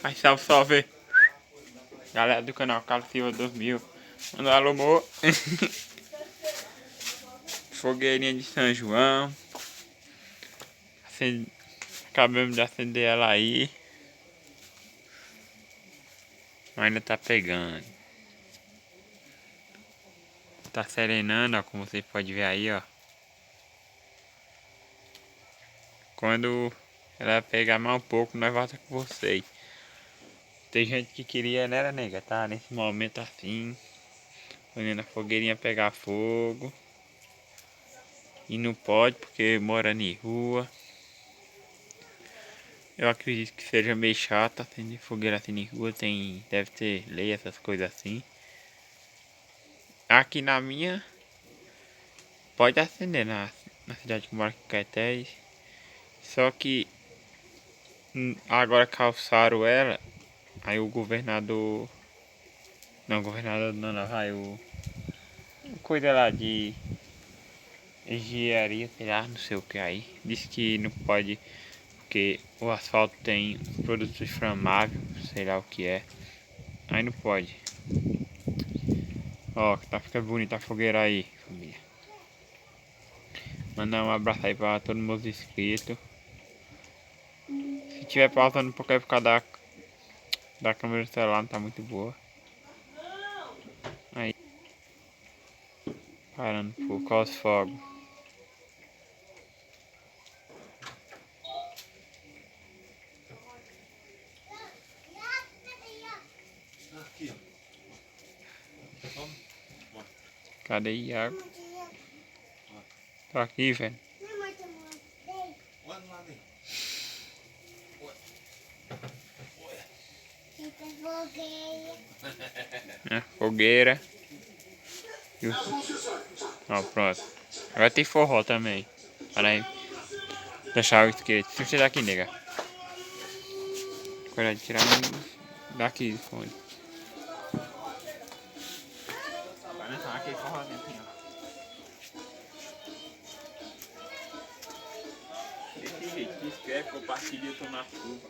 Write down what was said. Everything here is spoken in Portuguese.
Aí salve, salve. Galera do canal Carlos Silva 2000. Manda um alô, amor. Fogueirinha de São João. Acabamos de acender ela aí. Mas ainda tá pegando. Tá serenando, ó, como vocês podem ver aí, ó. Quando ela pegar mais um pouco, nós volta com vocês. Tem gente que queria, né, nega? Tá nesse momento assim, olhando a fogueirinha pegar fogo. E não pode porque mora em rua. Eu acredito que seja meio chato acender fogueira assim em rua. Deve ter lei, essas coisas assim. Aqui na minha, pode acender na cidade que eu moro aqui em Caetés. Só que agora calçaram ela. Aí o governador. Não, governador não, vai o. Coisa lá de engenharia, sei lá, não sei o que aí. Disse que não pode, porque o asfalto tem produtos inflamáveis, sei lá o que é. Aí não pode. Ó, tá ficando bonita a fogueira aí, família. Mandar um abraço aí pra todos os meus inscritos. Se tiver pausando um pouco é por causa da câmera do celular, não tá muito boa. Aí, parando por causa dos fogos. Aqui, ó. Cadê Iago? Tô aqui, velho. Olha lá dentro. Fogueira. Ó, pronto. Agora tem forró também. Para aí. Deixar o skate. Deixa eu tirar aqui, nega. Agora tirar daqui do fone. Vai dançar aquele forrozinho assim, ó. Desse jeito, se inscreve, compartilha, eu tô na chuva.